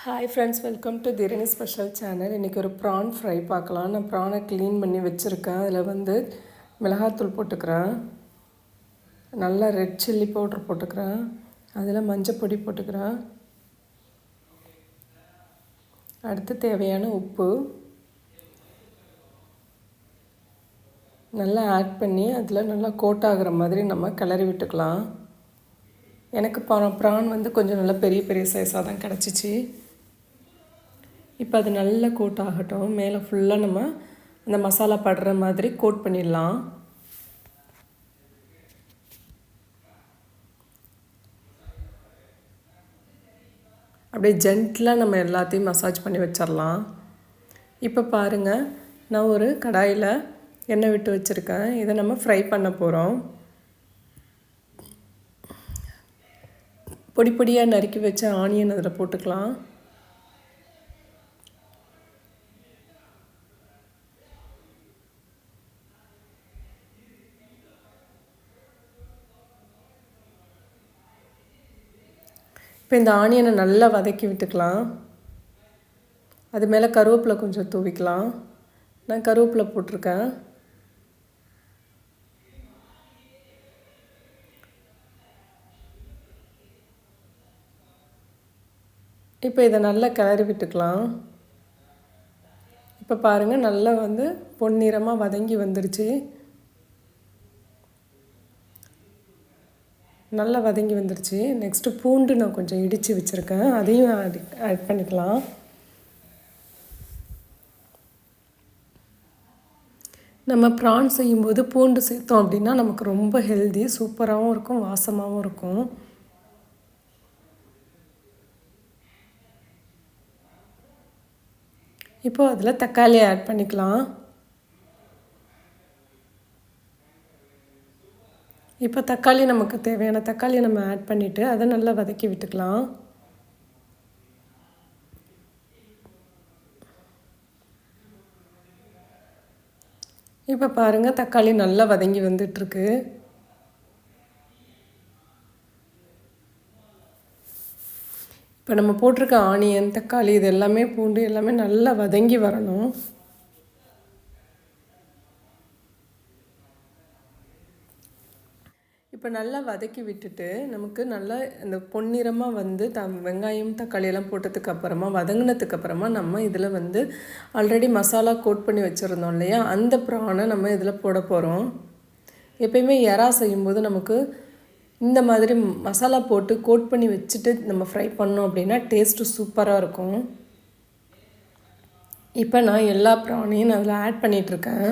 Hi friends, welcome to Thirani special channel. இன்றைக்கி ஒரு PRAN fry பார்க்கலாம். நான் ப்ரானை க்ளீன் பண்ணி வச்சுருக்கேன். அதில் மிளகாத்தூள் போட்டுக்கிறேன், நல்லா ரெட் சில்லி பவுட்ரு போட்டுக்கிறேன், அதில் மஞ்சப்பொடி போட்டுக்கிறேன், அடுத்து தேவையான உப்பு நல்லா ஆட் பண்ணி அதில் நல்லா கோட் ஆகிற மாதிரி நம்ம கிளறி விட்டுக்கலாம். எனக்கு ப்ரான் கொஞ்சம் நல்லா பெரிய பெரிய சைஸாக தான் கிடச்சிச்சு. இப்போ அது நல்லா கோட் ஆகட்டும். மேலே ஃபுல்லாக நம்ம அந்த மசாலா படுற மாதிரி கோட் பண்ணிடலாம். அப்படியே ஜென்டிலாக நம்ம எல்லாத்தையும் மசாஜ் பண்ணி வச்சிடலாம். இப்போ பாருங்கள், நான் ஒரு கடாயில் எண்ணெய் விட்டு வச்சுருக்கேன். இதை நம்ம ஃப்ரை பண்ண போகிறோம். பொடி பொடியாக நறுக்கி வச்ச ஆனியன் அதில் போட்டுக்கலாம். இப்போ இந்த ஆனியனை நல்லா வதக்கி விட்டுக்கலாம். அது மேலே கருவேப்பிலை கொஞ்சம் தூவிக்கலாம். நான் கருவேப்பிலை போட்டிருக்கேன். இப்போ இதை நல்லா கிளறி விட்டுக்கலாம். இப்போ பாருங்கள், நல்லா பொன்னிறமாக வதங்கி வந்துடுச்சு. நல்லா வதங்கி வந்துடுச்சு. நெக்ஸ்ட்டு பூண்டு நான் கொஞ்சம் இடித்து வச்சுருக்கேன், அதையும் ஆட் பண்ணிக்கலாம். நம்ம ப்ரான் செய்யும்போது பூண்டு சேர்த்தோம் அப்படின்னா நமக்கு ரொம்ப ஹெல்தி, சூப்பராகவும் இருக்கும், வாசமாகவும் இருக்கும். இப்போது அதில் தக்காளி ஆட் பண்ணிக்கலாம். இப்போ தக்காளி நமக்கு தேவையான தக்காளியை நம்ம ஆட் பண்ணிவிட்டு அதை நல்லா வதக்கி விட்டுக்கலாம். இப்போ பாருங்கள், தக்காளி நல்லா வதங்கி வந்துட்டுருக்கு. இப்போ நம்ம போட்டிருக்க ஆனியன், தக்காளி இது எல்லாமே, பூண்டு எல்லாமே நல்லா வதங்கி வரணும். இப்போ நல்லா வதக்கி விட்டுட்டு நமக்கு நல்லா இந்த பொன்னிறமாக வெங்காயம் தக்காளியெல்லாம் போட்டதுக்கப்புறமா வதங்கினதுக்கப்புறமா நம்ம இதில் ஆல்ரெடி மசாலா கோட் பண்ணி வச்சுருந்தோம் இல்லையா, அந்த ப்ரானை நம்ம இதில் போட போகிறோம். எப்பயுமே எறா செய்யும்போது நமக்கு இந்த மாதிரி மசாலா போட்டு கோட் பண்ணி வச்சுட்டு நம்ம ஃப்ரை பண்ணோம் அப்படின்னா டேஸ்ட்டு சூப்பராக இருக்கும். இப்போ நான் எல்லா ப்ரானையும் நான் அதில் ஆட் பண்ணிகிட்ருக்கேன்.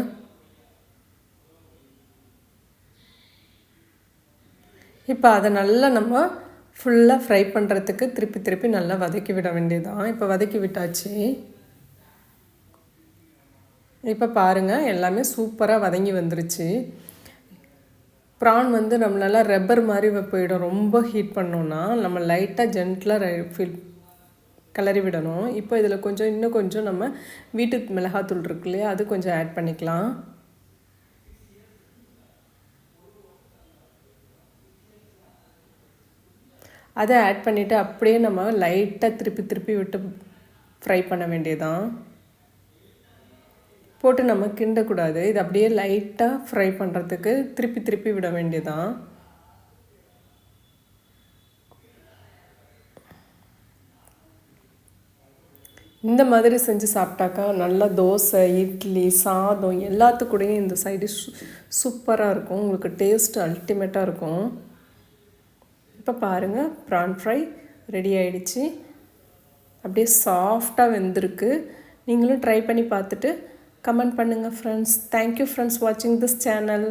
இப்போ அதை நல்லா நம்ம ஃபுல்லாக ஃப்ரை பண்ணுறதுக்கு திருப்பி நல்லா வதக்கி விட வேண்டியதுதான். இப்போ வதக்கி விட்டாச்சு. இப்போ பாருங்கள், எல்லாமே சூப்பராக வதங்கி வந்துருச்சு. ப்ரான் நம்ம நல்லா ரப்பர் மாதிரி போயிடும். ரொம்ப ஹீட் பண்ணோன்னா நம்ம லைட்டாக ஜென்டிலாக கிளறி விடணும். இப்போ இதில் இன்னும் கொஞ்சம் நம்ம வீட்டு மிளகாத்தூள் இருக்கு இல்லையா, அது கொஞ்சம் ஆட் பண்ணிக்கலாம். அதை ஆட் பண்ணிவிட்டு அப்படியே நம்ம லைட்டாக திருப்பி விட்டு ஃப்ரை பண்ண வேண்டியதான். போட்டு நம்ம கிண்டக்கூடாது. இது அப்படியே லைட்டாக ஃப்ரை பண்ணுறதுக்கு திருப்பி விட வேண்டியதான். இந்த மாதிரி செஞ்சு சாப்பிட்டாக்கா நல்லா தோசை, இட்லி, சாதம் எல்லாத்துக்கூடையும் இந்த சைடிஷ் சூப்பராக இருக்கும். உங்களுக்கு டேஸ்ட் அல்டிமேட்டாக இருக்கும். இப்போ பாருங்கள், ப்ரான் ஃப்ரை ரெடி ஆகிடுச்சு. அப்படியே சாஃப்டாக வெந்திருக்கு. நீங்களும் ட்ரை பண்ணி பார்த்துட்டு கமெண்ட் பண்ணுங்கள் ஃப்ரெண்ட்ஸ். தேங்க்யூ ஃப்ரெண்ட்ஸ் வாட்சிங் திஸ் சேனல்.